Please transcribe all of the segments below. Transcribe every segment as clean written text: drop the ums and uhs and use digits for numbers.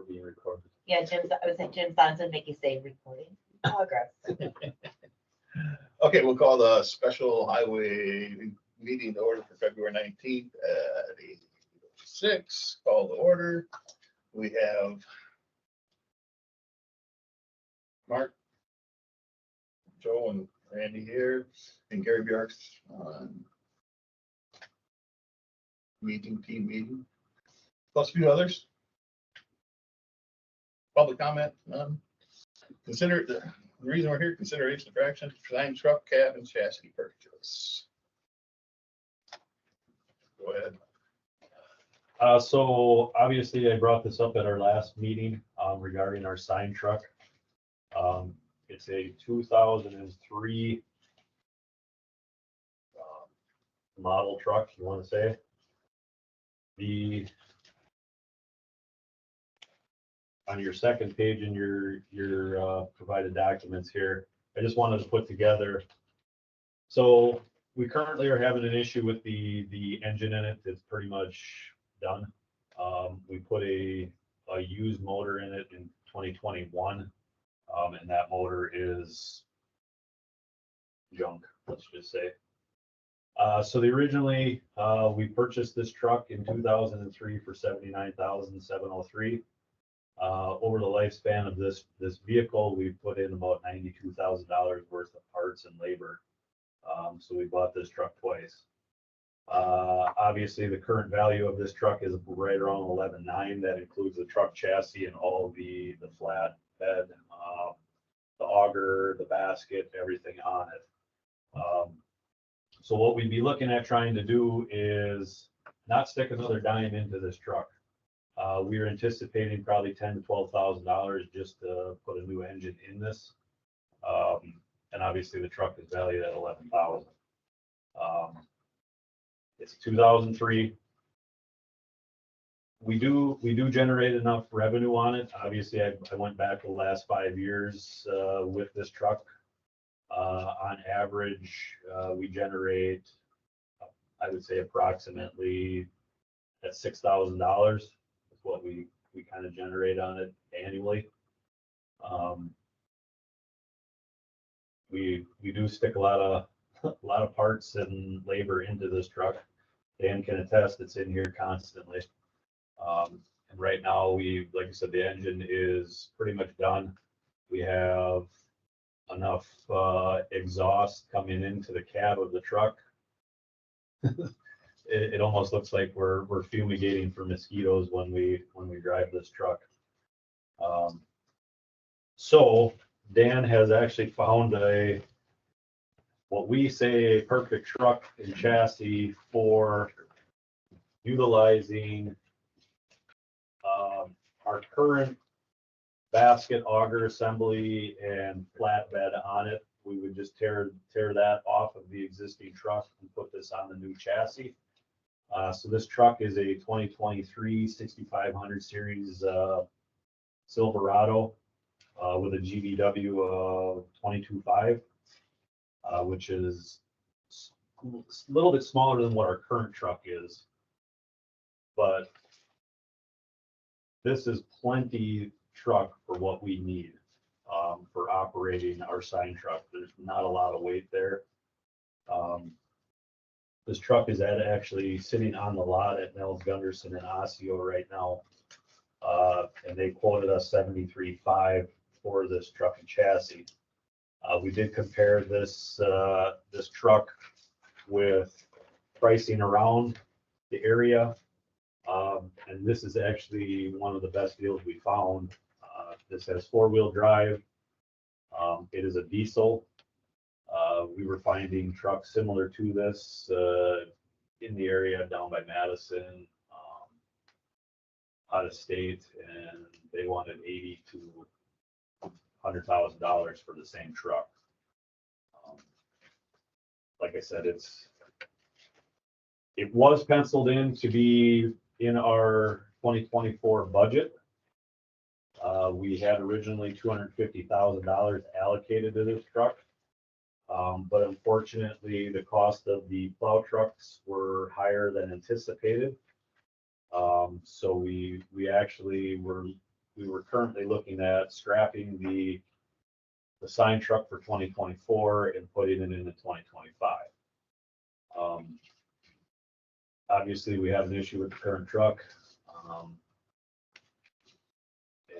we're being recorded. Yeah, I was saying Jim's on to make you say recording progress. Okay, we'll call the special highway meeting to order for February 19th at 8:06. Call to order. We have Mark, Joe, and Randy here, and Gary Bjark's on team meeting, plus a few others. Public comment, none. Consider the reason we're here, consideration of action, sign truck, cab, and chassis purchase. Go ahead. So obviously I brought this up at our last meeting regarding our sign truck. It's a 2003 model truck, you want to say. On your second page in your provided documents here, I just wanted to put together. So we currently are having an issue with the engine in it. It's pretty much done. We put a used motor in it in 2021, and that motor is junk, let's just say. So originally we purchased this truck in 2003 for $79,703. Over the lifespan of this vehicle, we put in about $92,000 worth of parts and labor. So we bought this truck twice. Obviously, the current value of this truck is right around $11,900. That includes the truck chassis and all the flat bed, the auger, the basket, everything on it. So what we'd be looking at trying to do is not stick another dime into this truck. We are anticipating probably $10,000 to $12,000 just to put a new engine in this. And obviously the truck is valued at $11,000. It's 2003. We do generate enough revenue on it. Obviously, I went back the last 5 years with this truck. On average, we generate, I would say, approximately at $6,000 is what we kind of generate on it annually. We do stick a lot of parts and labor into this truck. Dan can attest, it's in here constantly. And right now, like I said, the engine is pretty much done. We have enough exhaust coming into the cab of the truck. It almost looks like we're fumigating for mosquitoes when we drive this truck. So Dan has actually found what we say a perfect truck and chassis for utilizing our current basket, auger assembly, and flatbed on it. We would just tear that off of the existing truck and put this on the new chassis. So this truck is a 2023 6500 series Silverado with a GVW of 22.5, which is a little bit smaller than what our current truck is. But this is plenty truck for what we need for operating our sign truck. There's not a lot of weight there. This truck is actually sitting on the lot at Nels Gunderson and Osseo right now. And they quoted us $73,500 for this truck and chassis. We did compare this truck with pricing around the area. And this is actually one of the best deals we found. This has 4-wheel drive. It is a diesel. We were finding trucks similar to this in the area down by Madison, out of state, and they wanted $80,000 to $100,000 for the same truck. Like I said, it was penciled in to be in our 2024 budget. We had originally $250,000 allocated to this truck. But unfortunately, the cost of the plow trucks were higher than anticipated. So we actually were we were currently looking at scrapping the sign truck for 2024 and putting it into 2025. Obviously, we have an issue with the current truck.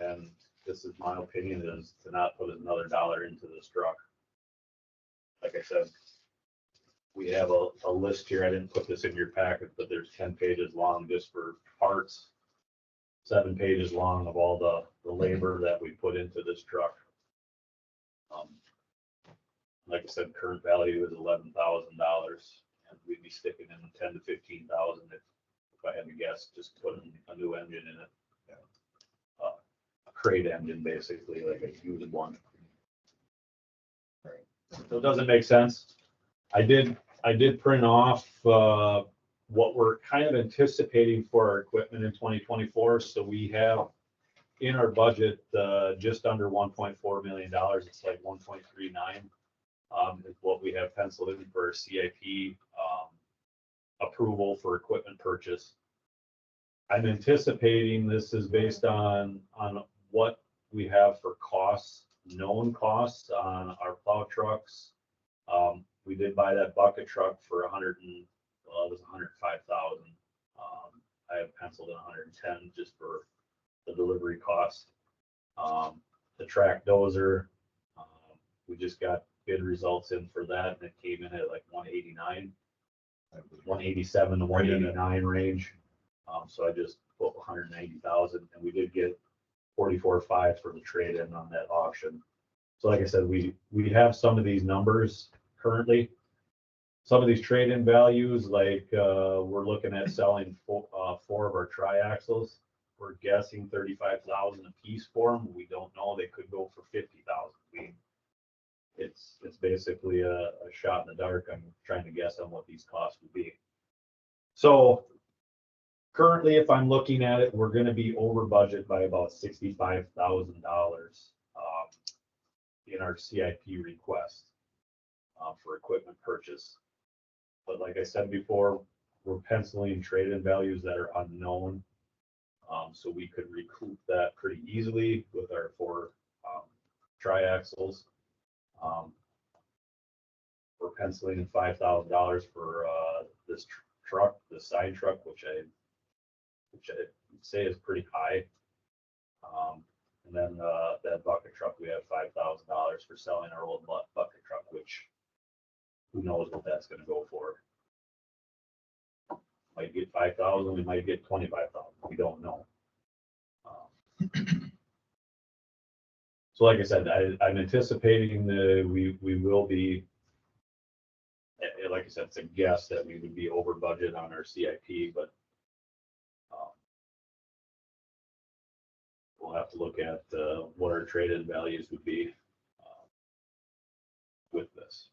And this is my opinion, is to not put another dollar into this truck. Like I said, we have a list here. I didn't put this in your packet, but there's 10 pages long just for parts, 7 pages long of all the labor that we put into this truck. Like I said, current value is $11,000, and we'd be sticking in 10 to 15,000 if I had to guess, just putting a new engine in it. A crate engine, basically, like a used one. So it doesn't make sense. I did print off what we're kind of anticipating for our equipment in 2024. So we have in our budget just under $1.4 million. It's like 1.39 is what we have penciled in for our CIP approval for equipment purchase. I'm anticipating this is based on what we have for costs, known costs on our plow trucks. We did buy that bucket truck for it was 105,000. I have penciled in 110 just for the delivery cost. The track dozer, we just got bid results in for that, and it came in at like 189, 187 to 189 range. So I just put 190,000, and we did get 44.5 for the trade-in on that auction. So like I said, we have some of these numbers currently. Some of these trade-in values, like we're looking at selling 4 of our triaxles. We're guessing 35,000 a piece for them. We don't know. They could go for 50,000. It's basically a shot in the dark. I'm trying to guess on what these costs would be. So currently, if I'm looking at it, we're going to be over budget by about $65,000 in our CIP request for equipment purchase. But like I said before, we're penciling trade-in values that are unknown. So we could recoup that pretty easily with our 4 triaxles. We're penciling in $5,000 for this truck, the side truck, which I would say is pretty high. And then that bucket truck, we have $5,000 for selling our old bucket truck, which who knows what that's going to go for. Might get 5,000, we might get 25,000. We don't know. So like I said, I'm anticipating that we will be, like I said, it's a guess that we would be over budget on our CIP, but we'll have to look at what our trade-in values would be with this.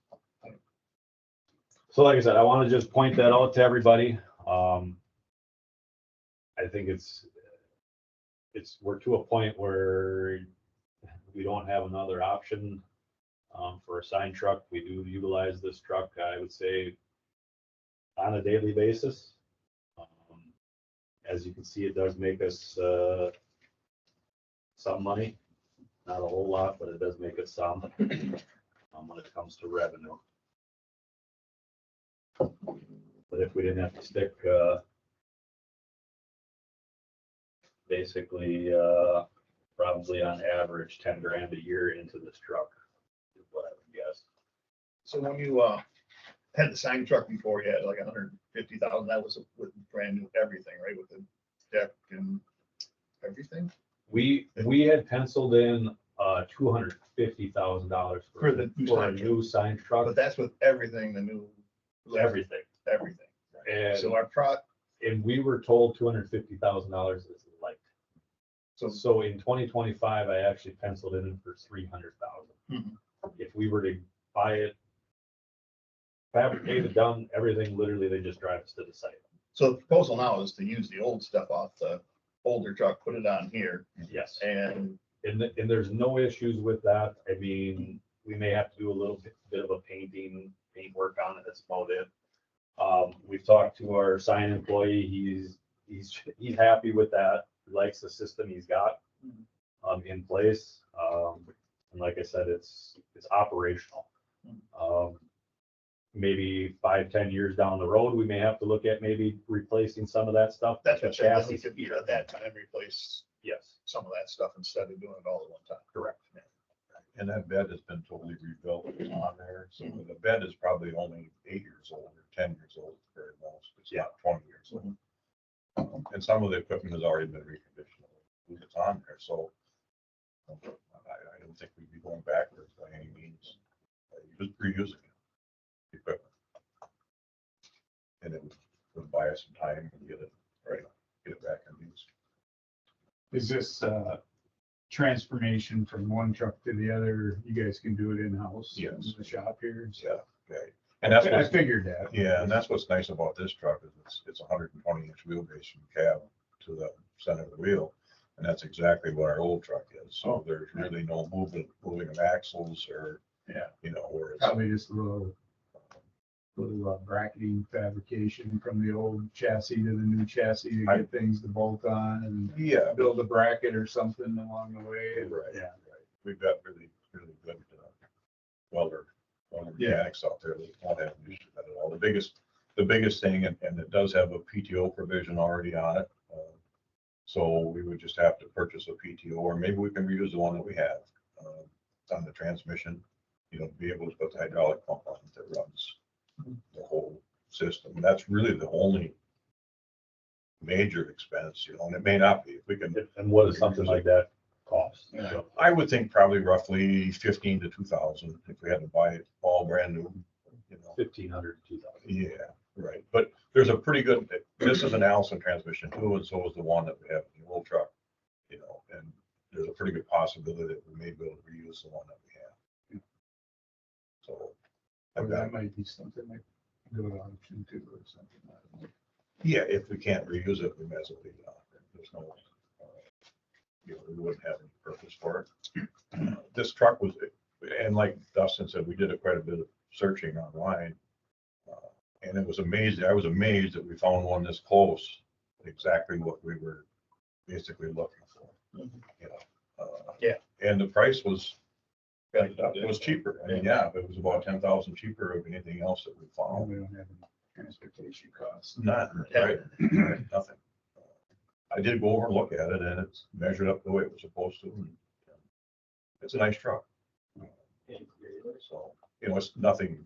So like I said, I want to just point that out to everybody. I think we're to a point where we don't have another option for a sign truck. We do utilize this truck, I would say, on a daily basis. As you can see, it does make us some money, not a whole lot, but it does make us some when it comes to revenue. But if we didn't have to stick basically probably on average 10 grand a year into this truck is what I would guess. So when you had the sign truck before, you had like 150,000. That was with brand new everything, right? With the deck and everything. We had penciled in $250,000 for a new sign truck. But that's with everything, the new Everything. And so and we were told $250,000 is light. So in 2025, I actually penciled it in for 300,000. If we were to buy it, fabricated, done, everything, literally, they just drive us to the site. So the proposal now is to use the old stuff off the older truck, put it on here. Yes. And there's no issues with that. I mean, we may have to do a little bit of a paint work on it. That's about it. We've talked to our sign employee. He's happy with that. He likes the system he's got. in place. And like I said, it's operational. Maybe 5-10 years down the road, we may have to look at maybe replacing some of that stuff. That's what The chassis chassis. could be at that time, replace Yes, some of that stuff instead of doing it all at one time. correct. And that bed has been totally rebuilt on there, so the bed is probably only 8 years old or 10 years old at the very most. It's not 20 years old. And some of the equipment has already been reconditioned. It's on there, so I don't think we'd be going backwards by any means. Just reusing it, equipment. And it would buy us some time and get it back in use. Is this transformation from one truck to the other? You guys can do it in-house? Yes. In the shop here? Yeah, okay. And that's I what's, figured that. yeah, and that's what's nice about this truck is it's 120-inch wheelbase from cab to the center of the wheel. And that's exactly what our old truck is. So Oh. there's really no moving of axles or, Yeah. where it's. Probably just a little bracketing fabrication from the old chassis to the new chassis to get things to bolt on and Yeah, build a bracket or something along the way. Right. Yeah. we've got really good welder mechanics out there that won't have an issue with that at all. The biggest thing, and it does have a PTO provision already on it. So we would just have to purchase a PTO, or maybe we can reuse the one that we have on the transmission, be able to put the hydraulic pump on it that runs the whole system. That's really the only major expense, and it may not be, if we can. And what does something like that cost? Yeah. I would think probably roughly 15 to 2,000 if we had to buy it all brand new, 1,500 to 2,000. Yeah, right. But there's a pretty good, this is an Allison transmission too, and so is the one that we have in the old truck, and there's a pretty good possibility that we may be able to reuse the one that we have. So. Or that might be something like a good option too, or something. I don't know. Yeah, if we can't reuse it, we might as well leave it on. There's no, we wouldn't have any purpose for it. This truck was, and like Dustin said, we did quite a bit of searching online. And it was amazing. I was amazed that we found one this close, exactly what we were basically looking for. Yeah. And the price was Yeah. cheaper. I mean, yeah, it was about 10,000 cheaper of anything else that we Oh, found. we don't have any transportation costs. Nothing, right? Nothing. I did go over and look at it, and it's measured up the way it was supposed to. And it's a nice truck. So, it's nothing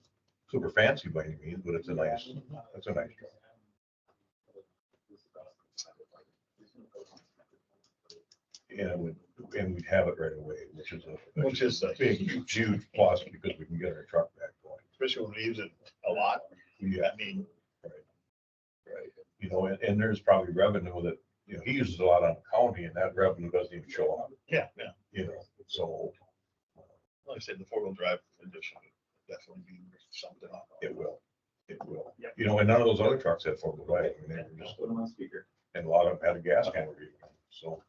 super fancy by any means, but it's a nice truck. And we'd have it right away, which is a big, huge plus because we can get our truck back going. Especially when we use it a lot. Yeah. I mean, Right. And there's probably revenue that, he uses a lot on the county, and that revenue doesn't even show up, yeah, so like I said, the four-wheel drive edition would definitely be something. it will. Yeah. And none of those other trucks had four-wheel drive. I mean, they were just, Put them on speaker. and a lot of them had a gas motor, so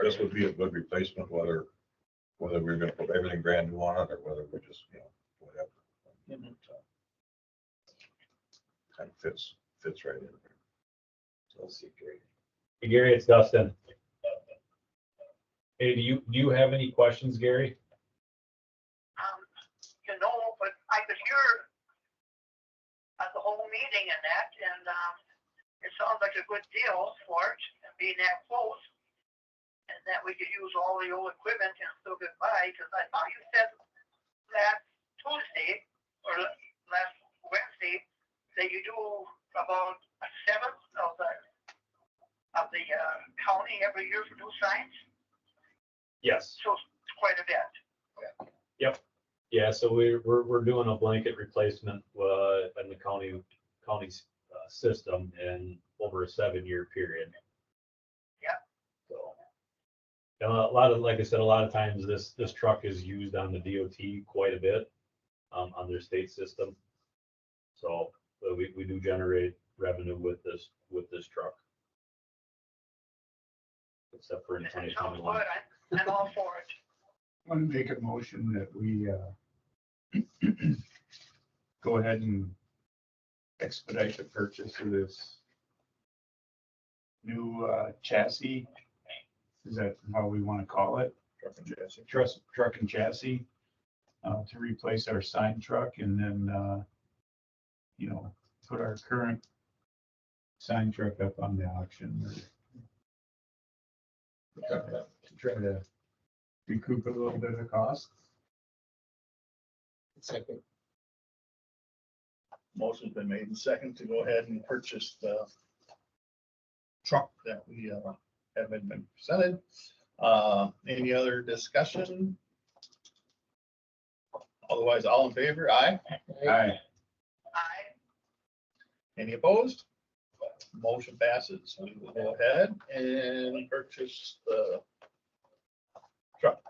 this would be a good replacement, whether we're gonna put everything brand new on it, or whether we just, whatever. Kind of fits right in there. So let's see, Gary. Hey, Gary, it's Dustin. Hey, do you have any questions, Gary? But I could hear at the whole meeting and that, and it sounds like a good deal for it, and being that close, and that we could use all the old equipment and still get by, because I thought you said last Tuesday, or last Wednesday, that you do about a seventh of the county every year for new signs, Yes. so it's quite a bit. Yeah, so we're doing a blanket replacement in the county's system in over a 7-year period. Yeah. So, and a lot of, like I said, a lot of times this truck is used on the DOT quite a bit on their state system. So we do generate revenue with this truck. Except for in It sounds 2021. good. I'm all for it. I want to make a motion that we go ahead and expedite the purchase of this new chassis. Is that how we want to call it? Truck and chassis. Truck and chassis to replace our sign truck and then, put our current sign truck up on the auction. To try to recoup a little bit of cost. Second. Motion's been made and second to go ahead and purchase the truck that we have been presented. Any other discussion? Otherwise, all in favor, aye. Aye. I, Any opposed? Motion passes. We will go ahead and purchase the truck.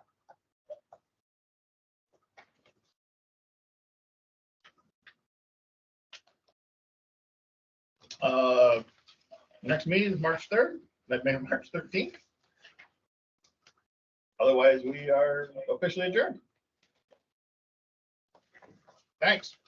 Next meeting is March 3rd, March 13th. Otherwise, we are officially adjourned. Thanks.